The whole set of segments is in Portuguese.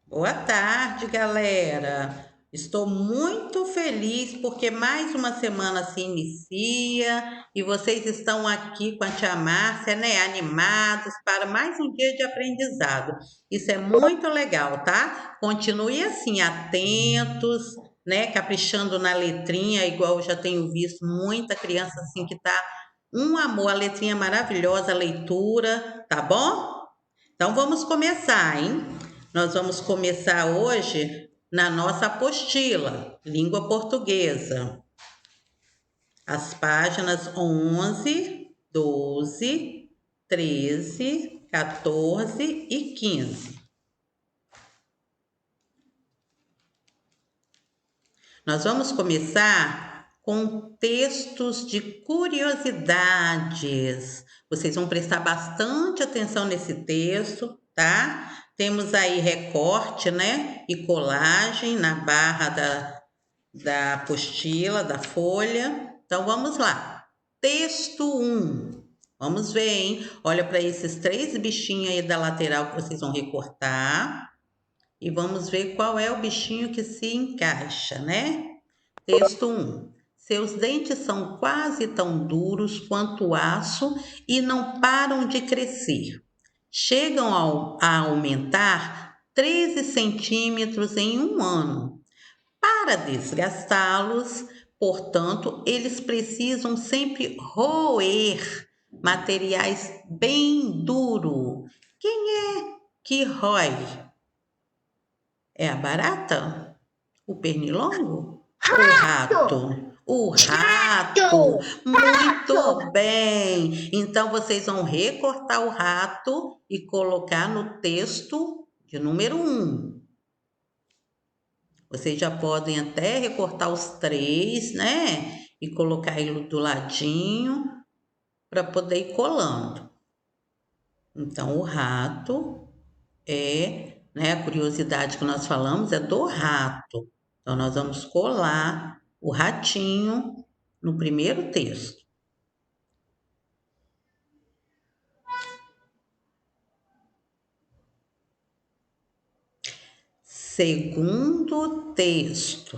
Boa tarde, galera. Estou muito feliz porque mais uma semana se inicia e vocês estão aqui com a tia Márcia, né, animados para mais um dia de aprendizado. Isso é muito legal, tá? Continue assim, atentos, né, caprichando na letrinha, igual eu já tenho visto muita criança assim que tá um amor, a letrinha maravilhosa, a leitura, tá bom? Então vamos começar, hein? Nós vamos começar hoje na nossa apostila, língua portuguesa. As páginas 11, 12, 13, 14 e 15. Nós vamos começar com textos de curiosidades. Vocês vão prestar bastante atenção nesse texto, tá? Temos aí recorte, né? E colagem na barra da apostila, da folha. Então vamos lá. Texto 1. Vamos ver, hein? Olha para esses três bichinhos aí da lateral que vocês vão recortar. E vamos ver qual é o bichinho que se encaixa, né? Texto 1. Seus dentes são quase tão duros quanto o aço e não param de crescer. Chegam a aumentar 13 centímetros em um ano. Para desgastá-los, portanto, eles precisam sempre roer materiais bem duros. Quem é que rói? É a barata? O pernilongo? O rato? O rato! Muito bem! Então vocês vão recortar o rato e colocar no texto de número 1. Vocês já podem até recortar os três, né? E colocar ele do ladinho para poder ir colando. Então, o rato é, né? A curiosidade que nós falamos é do rato. Então, nós vamos colar o ratinho no primeiro texto. Segundo texto.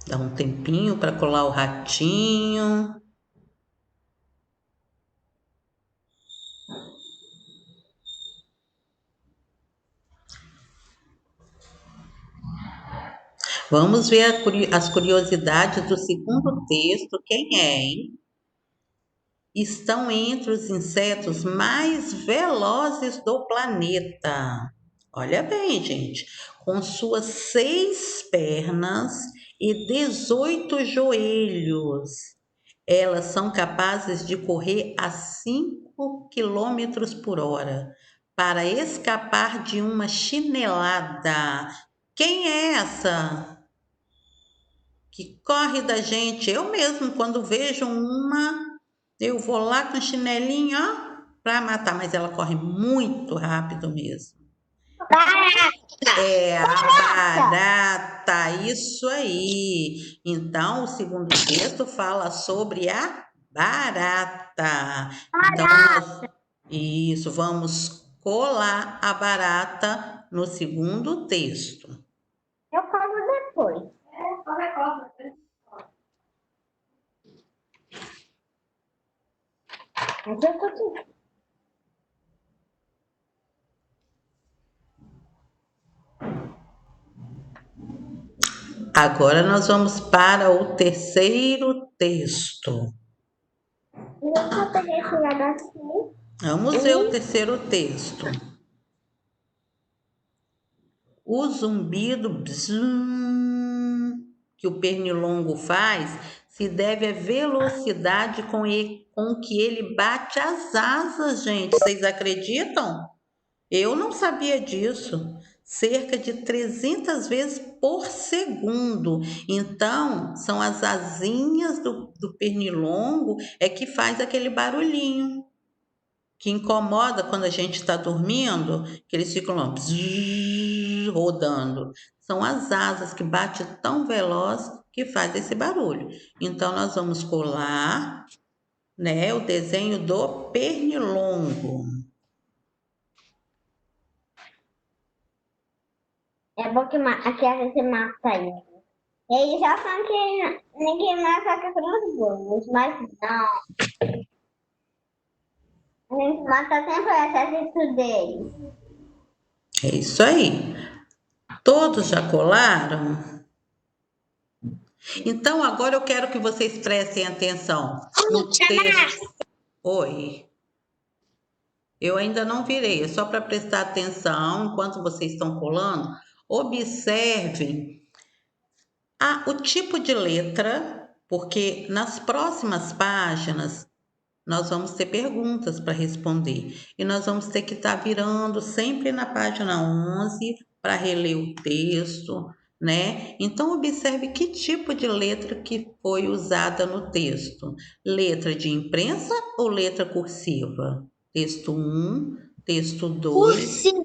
Dá um tempinho para colar o ratinho. Vamos ver as curiosidades do segundo texto. Quem é, hein? Estão entre os insetos mais velozes do planeta. Olha bem, gente. Com suas 6 pernas e 18 joelhos, elas são capazes de correr a 5 quilômetros por hora para escapar de uma chinelada. Quem é essa que corre da gente? Eu mesmo, quando vejo uma, eu vou lá com o chinelinho, ó, para matar, mas ela corre muito rápido mesmo. É a barata, isso aí. Então, o segundo texto fala sobre a barata. Então, isso, vamos colar a barata no segundo texto. Eu como depois. Mas eu tô Agora nós vamos para o terceiro texto. eu peguei esse negocinho. Vamos ver o terceiro texto. O zumbido bzum, que o pernilongo faz se deve à velocidade com que ele bate as asas, gente. Vocês acreditam? Eu não sabia disso. Cerca de 300 vezes por segundo. Então, são as asinhas do pernilongo é que faz aquele barulhinho que incomoda quando a gente está dormindo, que eles ficam lá, bzzz, rodando. São as asas que batem tão veloz que faz esse barulho. Então, nós vamos colar, né, o desenho do pernilongo. vou queimar, aqui a gente mata ele. E eles já falam que ninguém mais ataca com os burros, mas não. A gente mata sempre o exército deles. É isso aí. Todos já colaram? Então, agora eu quero que vocês prestem atenção no texto. Oi. Eu ainda não virei, é só para prestar atenção enquanto vocês estão colando. Observem o tipo de letra, porque nas próximas páginas nós vamos ter perguntas para responder e nós vamos ter que estar virando sempre na página 11 para reler o texto, né? Então observe que tipo de letra que foi usada no texto. Letra de imprensa ou letra cursiva? Texto 1, texto 2, Cursiva!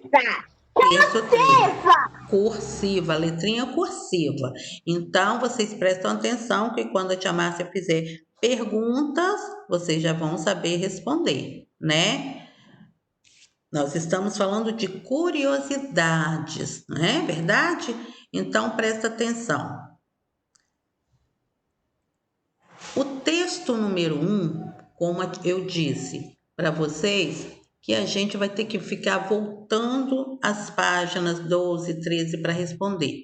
texto 3. Cursiva, letrinha cursiva. Então, vocês prestam atenção que quando a tia Márcia fizer perguntas, vocês já vão saber responder, né? Nós estamos falando de curiosidades, não é verdade? Então, presta atenção. O texto número 1, como eu disse para vocês, que a gente vai ter que ficar voltando as páginas 12 e 13 para responder.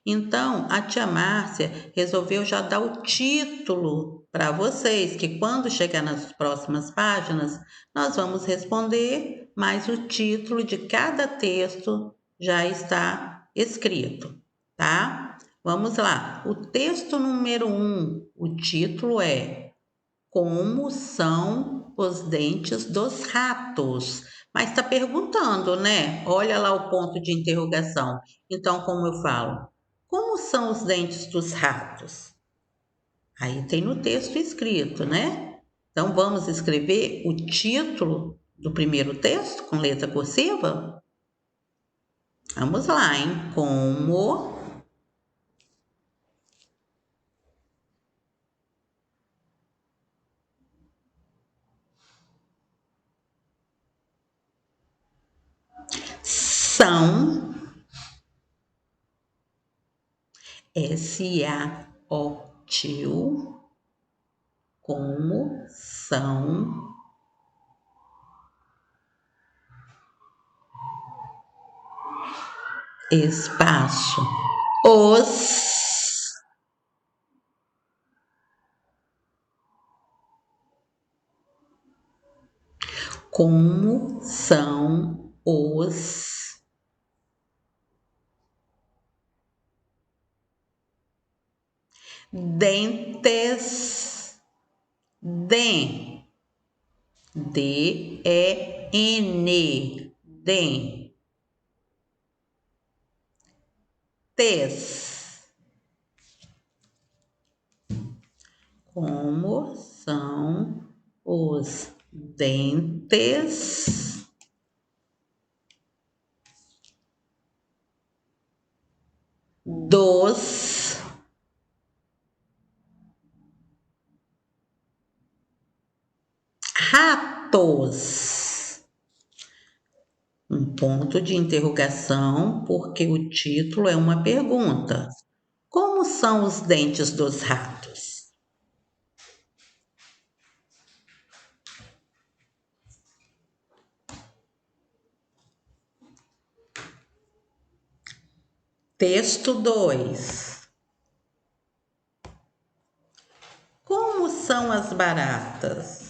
Então, a tia Márcia resolveu já dar o título para vocês, que quando chegar nas próximas páginas, nós vamos responder, mas o título de cada texto já está escrito, tá? Vamos lá. O texto número 1, o título é Como são os dentes dos ratos? Mas está perguntando, né? Olha lá o ponto de interrogação. Então, como eu falo? Como são os dentes dos ratos? Aí tem no texto escrito, né? Então, vamos escrever o título do primeiro texto com letra cursiva? Vamos lá, hein? Como são S-A-O-Tio, como são espaço os como são os dentes de D-E-N dentes. Como são os dentes dos ratos? Um ponto de interrogação, porque o título é uma pergunta. Como são os dentes dos ratos? Texto 2. Como são as baratas?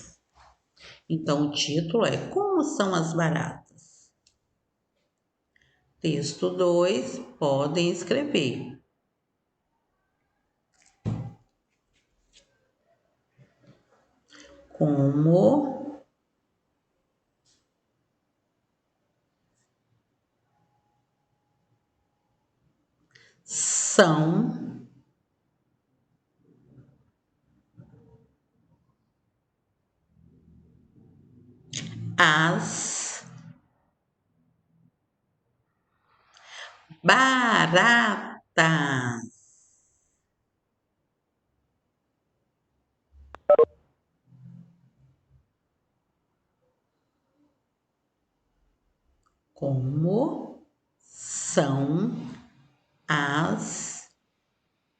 Então, o título é Como são as baratas? Texto 2, podem escrever. Como são as baratas? Como são as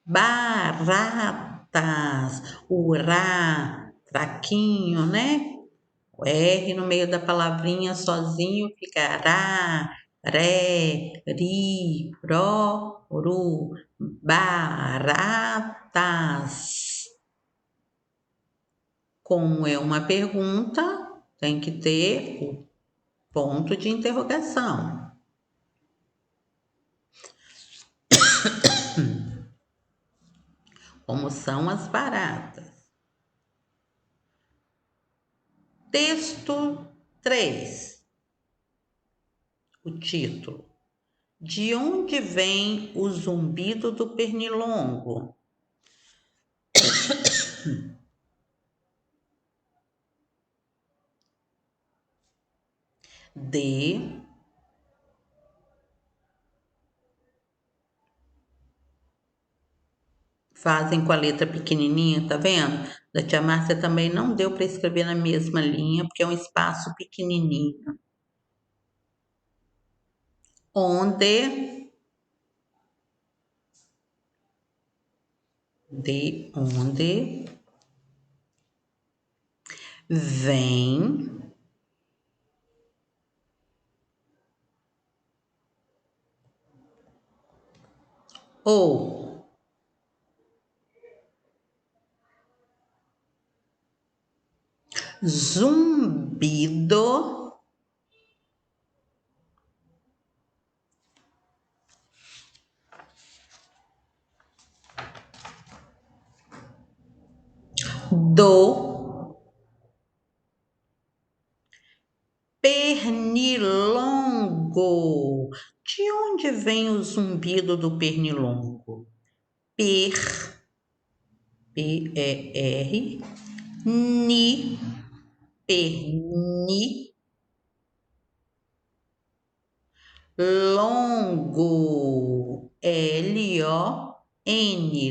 baratas. O rá, traquinho, né? O R no meio da palavrinha sozinho fica rá, ré, ri, ró, ru. Baratas. Como é uma pergunta, tem que ter o ponto de interrogação. Como são as baratas? Texto 3. O título. De onde vem o zumbido do pernilongo? D. Fazem com a letra pequenininha, tá vendo? Da tia Márcia também não deu para escrever na mesma linha, porque é um espaço pequenininho. Onde, de onde vem o zumbido do pernilongo? De onde vem o zumbido do pernilongo? P-E-R, ni, perni, longo, L-O-N,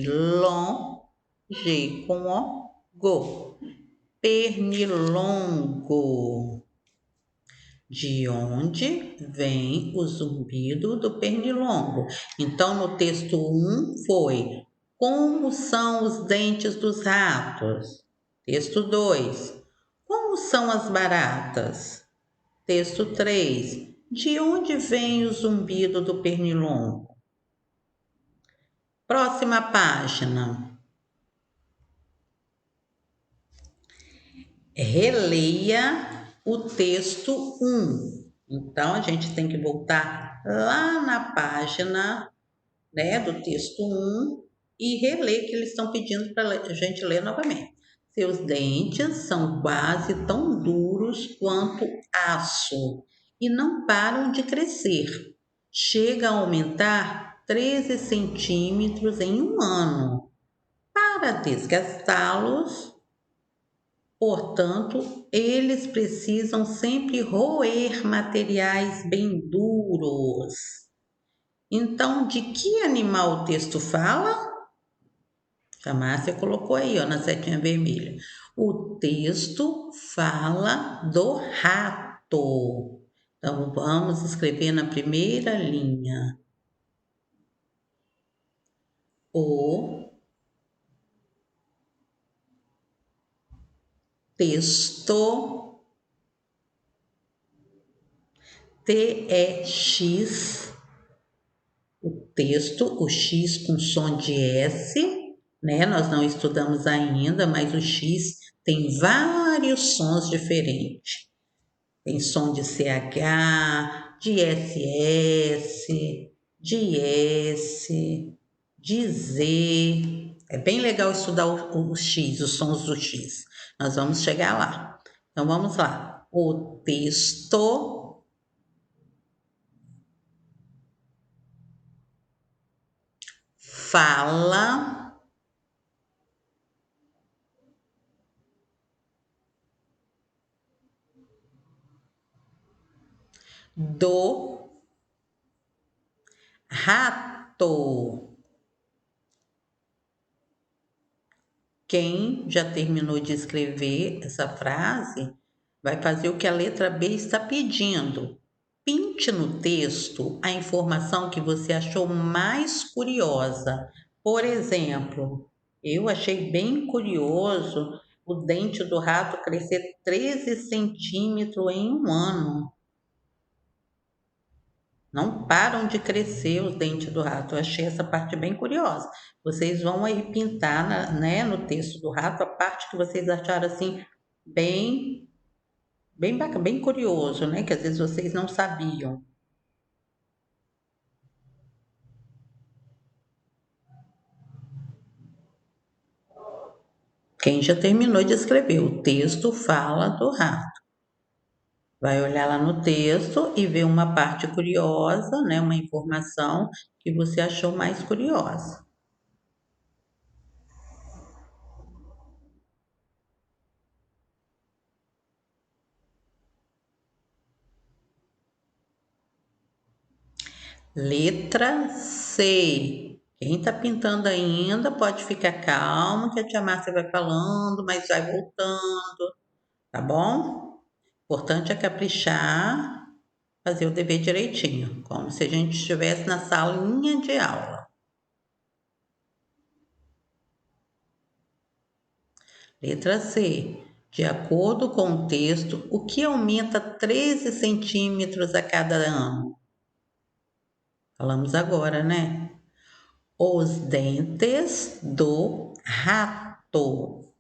lon, G com O, go, pernilongo. De onde vem o zumbido do pernilongo? Então, no texto 1 foi: como são os dentes dos ratos? Texto 2: como são as baratas? Texto 3: de onde vem o zumbido do pernilongo? Próxima página. Releia o texto 1. Então, a gente tem que voltar lá na página, né, do texto 1 e reler, que eles estão pedindo para a gente ler novamente. Seus dentes são quase tão duros quanto aço e não param de crescer. Chega a aumentar 13 centímetros em um ano. Para desgastá-los, portanto, eles precisam sempre roer materiais bem duros. Então, de que animal o texto fala? A Márcia colocou aí, ó, na setinha vermelha. O texto fala do rato. Então, vamos escrever na primeira linha. O texto, T-E-X, o texto, o X com som de S, né? Nós não estudamos ainda, mas o X tem vários sons diferentes. Tem som de CH, de SS, de S, de Z. É bem legal estudar o X, os sons do X. Nós vamos chegar lá. Então vamos lá. O texto fala do rato. Quem já terminou de escrever essa frase vai fazer o que a letra B está pedindo. Pinte no texto a informação que você achou mais curiosa. Por exemplo, eu achei bem curioso o dente do rato crescer 13 centímetros em um ano. Não param de crescer os dentes do rato. Eu achei essa parte bem curiosa. Vocês vão aí pintar no texto do rato a parte que vocês acharam assim bem bacana, bem curioso, né? Que às vezes vocês não sabiam. Quem já terminou de escrever, o texto fala do rato. Vai olhar lá no texto e ver uma parte curiosa, né? Uma informação que você achou mais curiosa. Letra C. Quem está pintando ainda pode ficar calmo, que a tia Márcia vai falando, mas vai voltando, tá bom? Importante é caprichar, fazer o dever direitinho, como se a gente estivesse na salinha de aula. Letra C. De acordo com o texto, o que aumenta 13 centímetros a cada ano? Falamos agora, né? Os dentes do rato.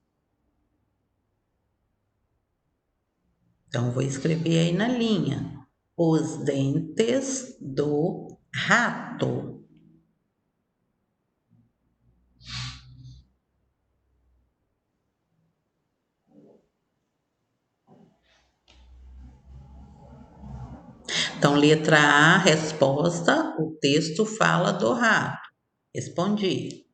Então, vou escrever aí na linha. Os dentes do rato. Então, letra A, resposta, o texto fala do rato. Respondi.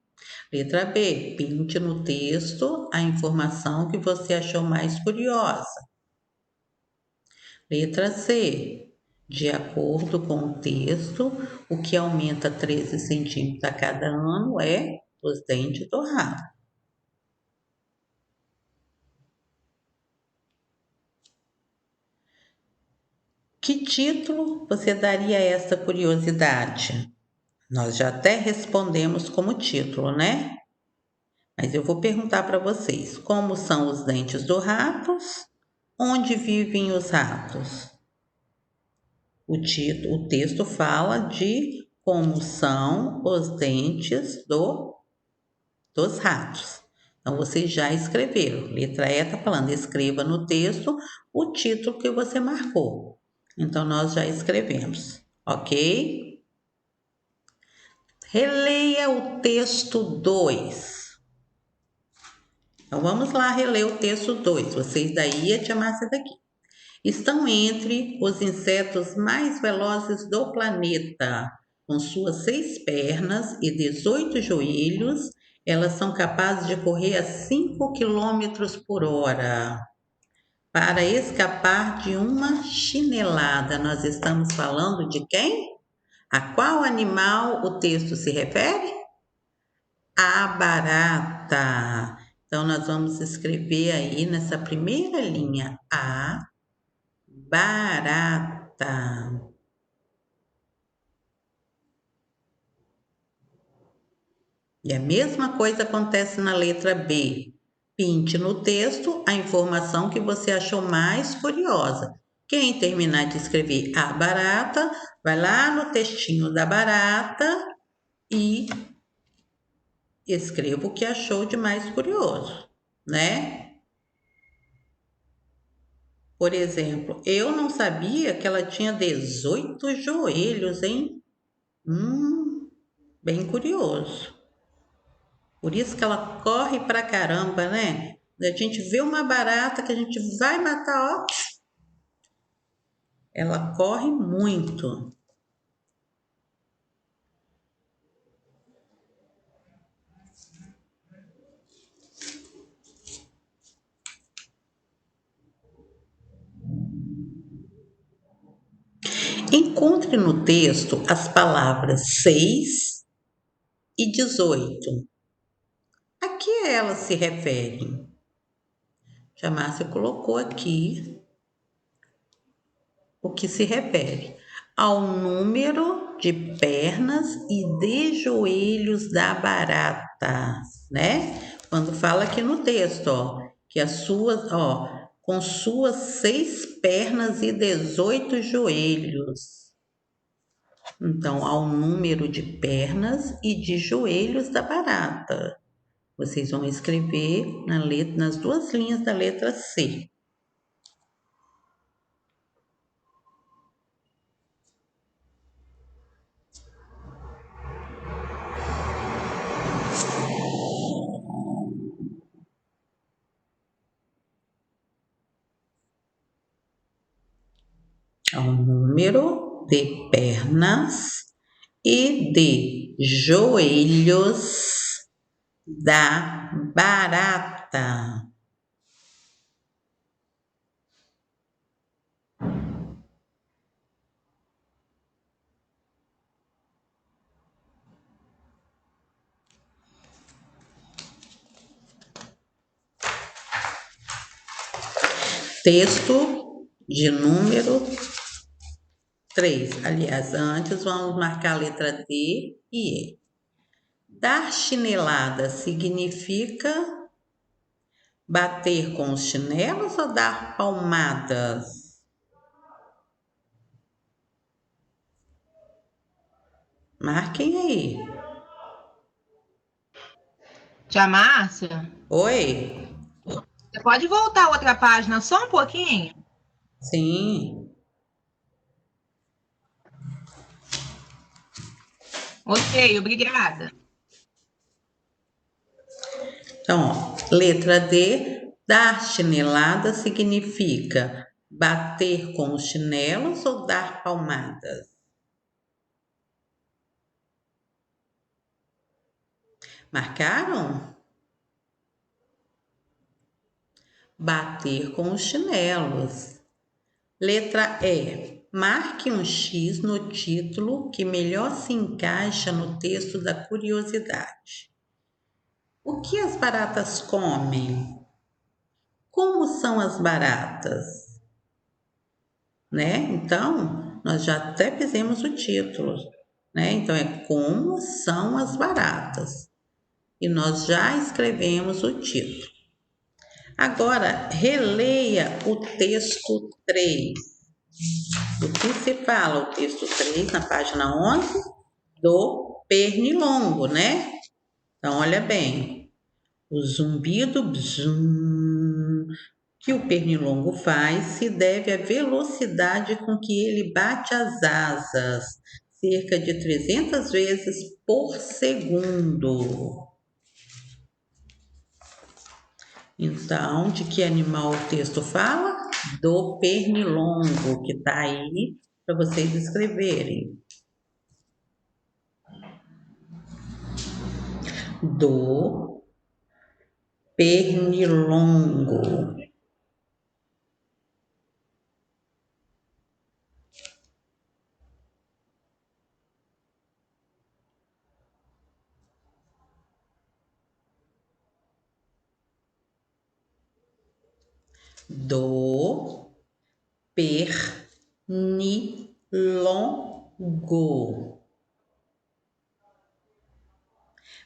Letra B, pinte no texto a informação que você achou mais curiosa. Letra C, de acordo com o texto, o que aumenta 13 centímetros a cada ano é os dentes do rato. Que título você daria a essa curiosidade? Nós já até respondemos como título, né? Mas eu vou perguntar para vocês: como são os dentes dos ratos? Onde vivem os ratos? O texto fala de como são os dentes dos ratos. Então, vocês já escreveram. Letra E está falando, escreva no texto o título que você marcou. Então, nós já escrevemos, ok? Releia o texto 2. Então, vamos lá reler o texto 2. Vocês daí e a tia Márcia daqui. Estão entre os insetos mais velozes do planeta. Com suas 6 pernas e 18 joelhos, elas são capazes de correr a 5 quilômetros por hora. Para escapar de uma chinelada, nós estamos falando de quem? A qual animal o texto se refere? A barata. Então, nós vamos escrever aí nessa primeira linha, a barata. E a mesma coisa acontece na letra B. Pinte no texto a informação que você achou mais curiosa. Quem terminar de escrever a barata, vai lá no textinho da barata e escreva o que achou de mais curioso, né? Por exemplo, eu não sabia que ela tinha 18 joelhos, hein? Bem curioso. Por isso que ela corre pra caramba, né? A gente vê uma barata que a gente vai matar, ó. Ela corre muito. Encontre no texto as palavras 6 e 18. A que elas se referem? A Márcia colocou aqui o que se refere. ao número de pernas e de joelhos da barata, né? Quando fala aqui no texto, ó, que as suas, ó, com suas 6 pernas e 18 joelhos. Então, ao número de pernas e de joelhos da barata. Vocês vão escrever nas 2 linhas da letra C. Ao número de pernas e de joelhos da barata. Texto de número 3. Aliás, antes vamos marcar a letra D e E. Dar chinelada significa bater com os chinelos ou dar palmadas? Marquem aí. Tia Márcia, Oi? você pode voltar a outra página só um pouquinho? Sim. Ok, obrigada. Então, ó, letra D, dar chinelada significa bater com os chinelos ou dar palmadas? Marcaram? Bater com os chinelos. Letra E. Marque um X no título que melhor se encaixa no texto da curiosidade. O que as baratas comem? Como são as baratas? Né? Então, nós já até fizemos o título, né? Então, é como são as baratas. E nós já escrevemos o título. Agora, releia o texto 3. Do que se fala o texto 3 na página 11? Do pernilongo, né? Então, olha bem. O zumbido bzum, que o pernilongo faz se deve à velocidade com que ele bate as asas, cerca de 300 vezes por segundo. Então, de que animal o texto fala? Do pernilongo, que está aí para vocês escreverem. Do pernilongo. Do pernilongo.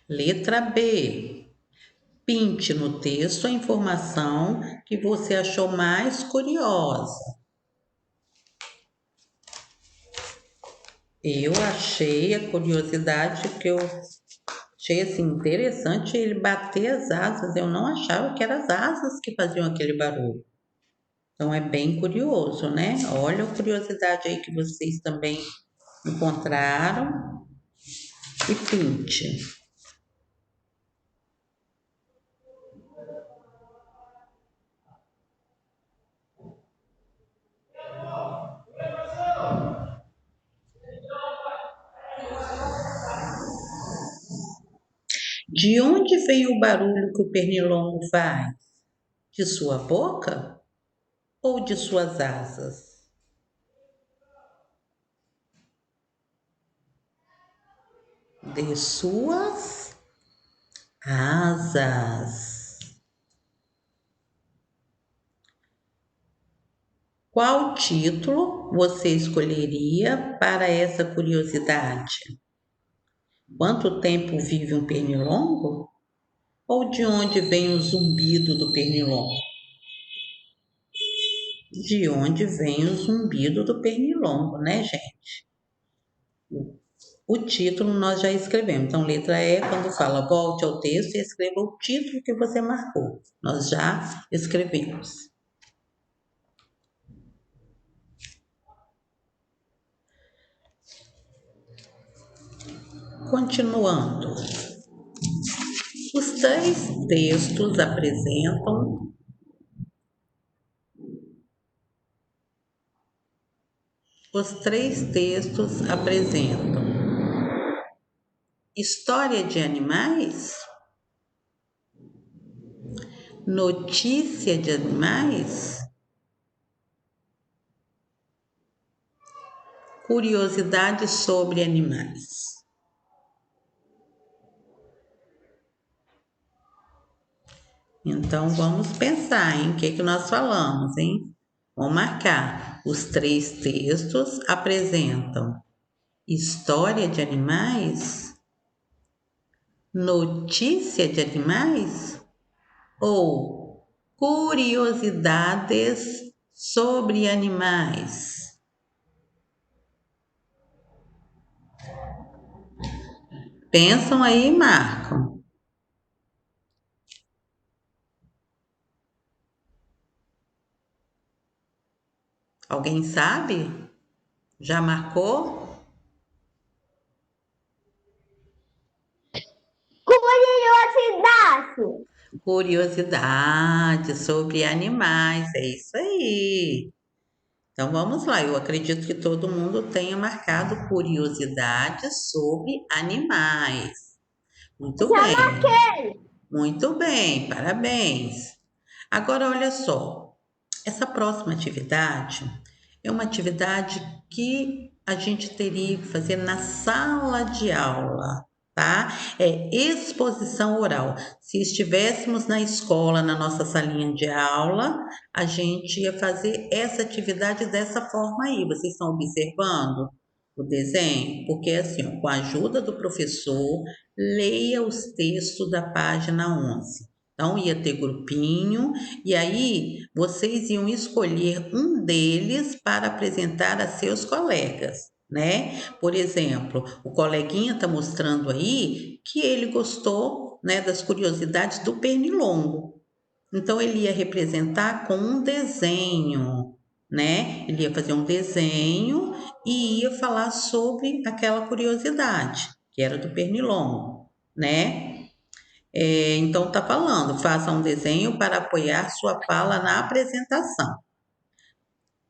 Letra B. Pinte no texto a informação que você achou mais curiosa. Eu achei a curiosidade que eu achei assim interessante ele bater as asas. Eu não achava que eram as asas que faziam aquele barulho. Então é bem curioso, né? Olha a curiosidade aí que vocês também encontraram e pinte. De onde vem o barulho que o pernilongo faz? De sua boca ou de suas asas? De suas asas. Qual título você escolheria para essa curiosidade? Quanto tempo vive um pernilongo? Ou de onde vem o zumbido do pernilongo? De onde vem o zumbido do pernilongo, né, gente? O título nós já escrevemos. Então, letra E, quando fala volte ao texto e escreva o título que você marcou. Nós já escrevemos. Continuando. Os três textos apresentam história de animais, notícia de animais, curiosidades sobre animais. Então, vamos pensar em que nós falamos, hein? Vamos marcar. Os três textos apresentam história de animais, notícia de animais ou curiosidades sobre animais. Pensam aí e marcam. Alguém sabe? Já marcou? Curiosidade. Curiosidade sobre animais, é isso aí. Então vamos lá, eu acredito que todo mundo tenha marcado curiosidades sobre animais. Muito Já bem, marquei. muito bem, parabéns. Agora olha só, essa próxima atividade é uma atividade que a gente teria que fazer na sala de aula, tá? É exposição oral. Se estivéssemos na escola, na nossa salinha de aula, a gente ia fazer essa atividade dessa forma aí. Vocês estão observando o desenho? Porque assim, ó, com a ajuda do professor, leia os textos da página 11. Então, ia ter grupinho, e aí vocês iam escolher um deles para apresentar a seus colegas, né? Por exemplo, o coleguinha está mostrando aí que ele gostou, né, das curiosidades do pernilongo. Então, ele ia representar com um desenho, né? Ele ia fazer um desenho e ia falar sobre aquela curiosidade, que era do pernilongo, né? Então, está falando, faça um desenho para apoiar sua fala na apresentação.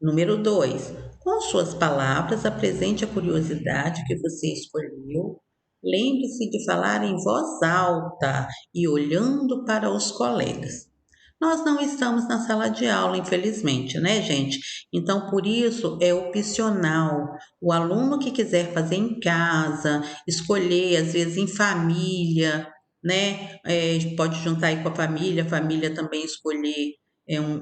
Número 2. Com suas palavras, apresente a curiosidade que você escolheu. Lembre-se de falar em voz alta e olhando para os colegas. Nós não estamos na sala de aula, infelizmente, né, gente? Então, por isso, é opcional. O aluno que quiser fazer em casa, escolher, às vezes em família, né? Pode juntar aí com a família também escolher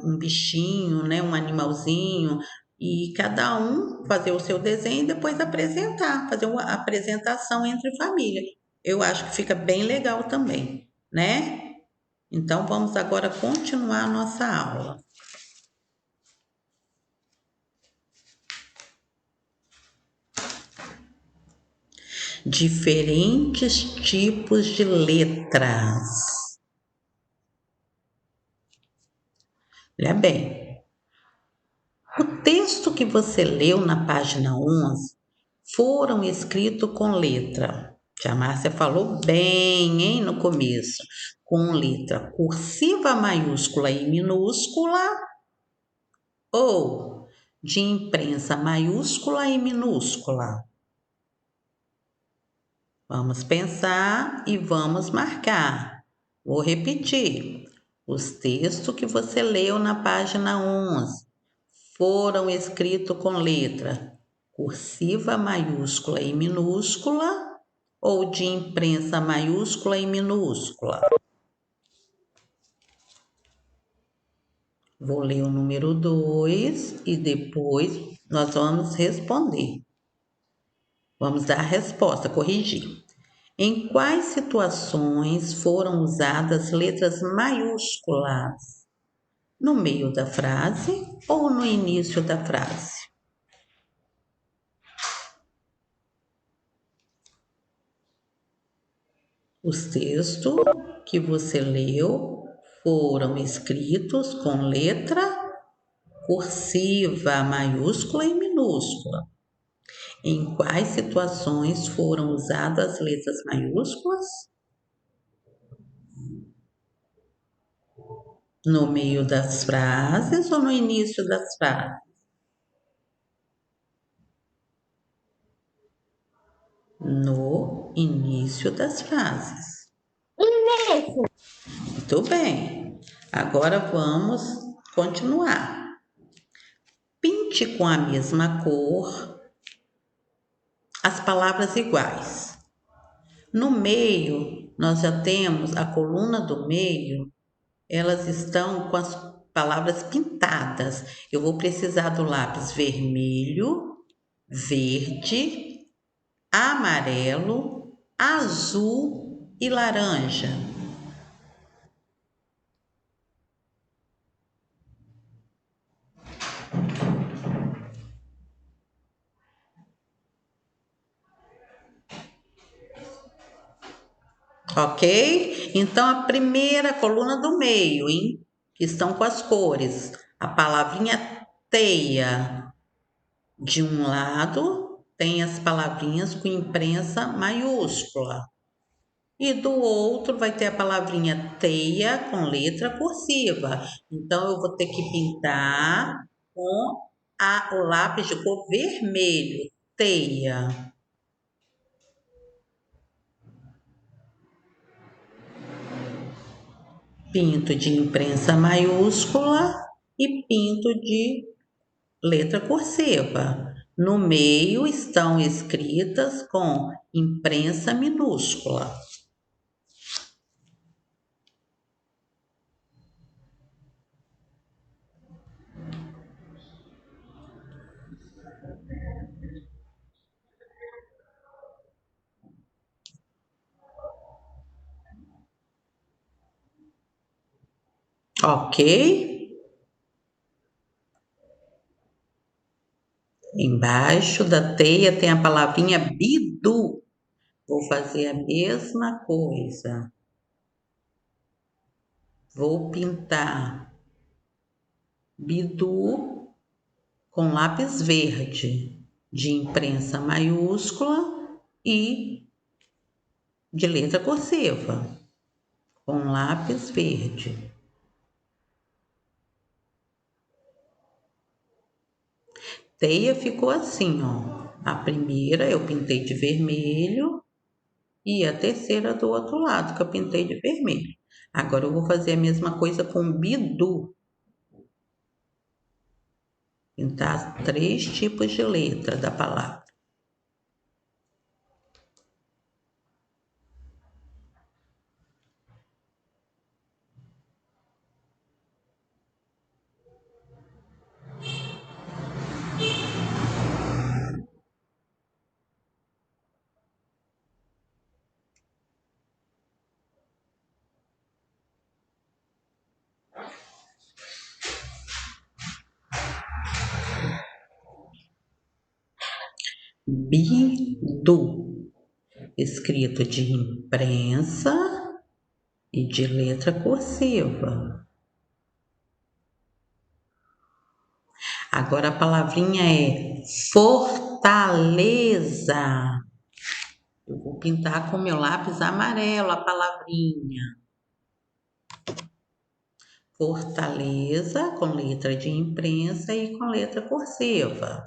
um bichinho, né? Um animalzinho, e cada um fazer o seu desenho e depois apresentar, fazer uma apresentação entre família. Eu acho que fica bem legal também, né? Então, vamos agora continuar a nossa aula. Diferentes tipos de letras. Olha bem. O texto que você leu na página 11 foram escritos com letra. A Márcia falou bem, hein, no começo. Com letra cursiva, maiúscula e minúscula ou de imprensa maiúscula e minúscula? Vamos pensar e vamos marcar. Vou repetir. Os textos que você leu na página 11 foram escritos com letra cursiva, maiúscula e minúscula ou de imprensa maiúscula e minúscula? Vou ler o número 2 e depois nós vamos responder. Vamos dar a resposta, corrigir. Em quais situações foram usadas letras maiúsculas? No meio da frase ou no início da frase? Os textos que você leu foram escritos com letra cursiva, maiúscula e minúscula. Em quais situações foram usadas as letras maiúsculas? No meio das frases ou no início das frases? No início das frases. Início. Muito bem. Agora vamos continuar. Pinte com a mesma cor as palavras iguais. No meio, nós já temos a coluna do meio, elas estão com as palavras pintadas. Eu vou precisar do lápis vermelho, verde, amarelo, azul e laranja. Ok? Então, a primeira coluna do meio, hein? Que estão com as cores. A palavrinha teia. De um lado, tem as palavrinhas com imprensa maiúscula. E do outro, vai ter a palavrinha teia com letra cursiva. Então, eu vou ter que pintar com o lápis de cor vermelho. Teia. Pinto de imprensa maiúscula e pinto de letra cursiva. No meio estão escritas com imprensa minúscula. Ok? Embaixo da teia tem a palavrinha bidu. Vou fazer a mesma coisa. Vou pintar bidu com lápis verde de imprensa maiúscula e de letra cursiva com lápis verde. Teia ficou assim, ó. A primeira eu pintei de vermelho e a terceira do outro lado que eu pintei de vermelho. Agora eu vou fazer a mesma coisa com bidu. Pintar 3 tipos de letra da palavra. Bidu, escrito de imprensa e de letra cursiva. Agora a palavrinha é fortaleza. Eu vou pintar com meu lápis amarelo a palavrinha. Fortaleza com letra de imprensa e com letra cursiva.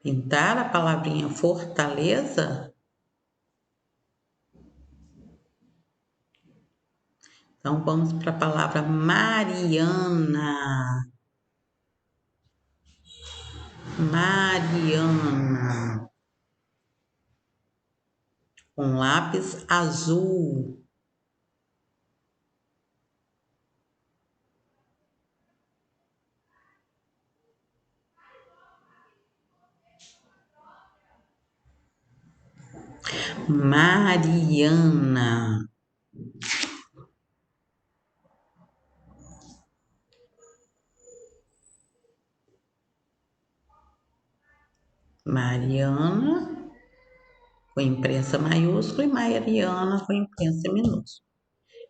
Pintar a palavrinha fortaleza Então, vamos para a palavra Mariana. Mariana. Com lápis azul. Mariana. Mariana com imprensa maiúscula e Mariana com imprensa minúscula.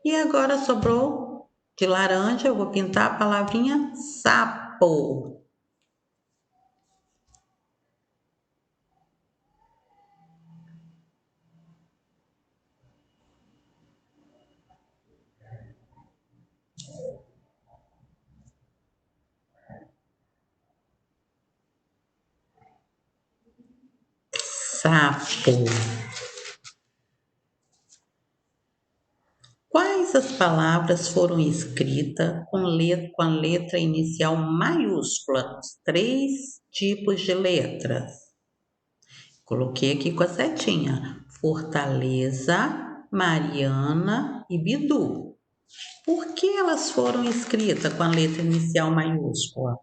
E agora sobrou de laranja, eu vou pintar a palavrinha sapo. Sapo. Quais as palavras foram escritas com a letra inicial maiúscula? Os 3 tipos de letras. Coloquei aqui com a setinha. Fortaleza, Mariana e Bidu. Por que elas foram escritas com a letra inicial maiúscula?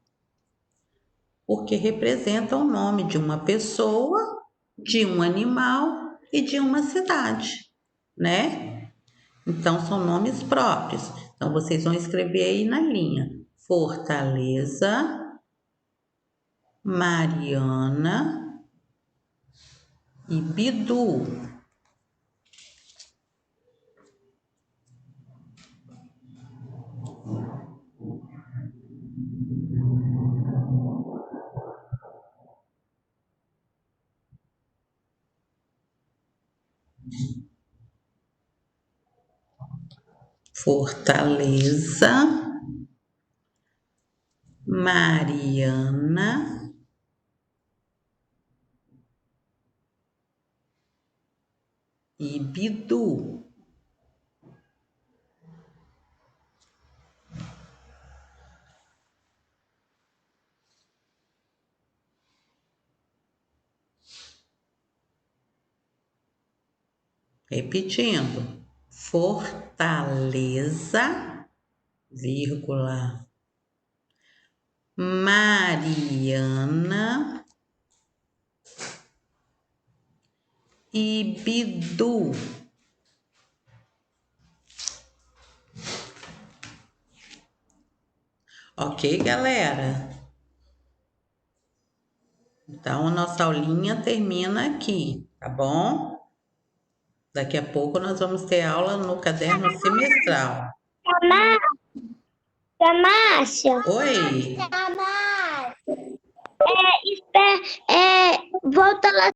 Porque representam o nome de uma pessoa, de um animal e de uma cidade, né? Então, são nomes próprios. Então, vocês vão escrever aí na linha. Fortaleza, Mariana e Bidu. Fortaleza, Mariana e Bidu. Repetindo. Fortaleza, vírgula, Mariana e Bidu. Ok, galera? Então, a nossa aulinha termina aqui, tá bom? Daqui a pouco nós vamos ter aula no caderno semestral. Márcia. Oi! Volta lá.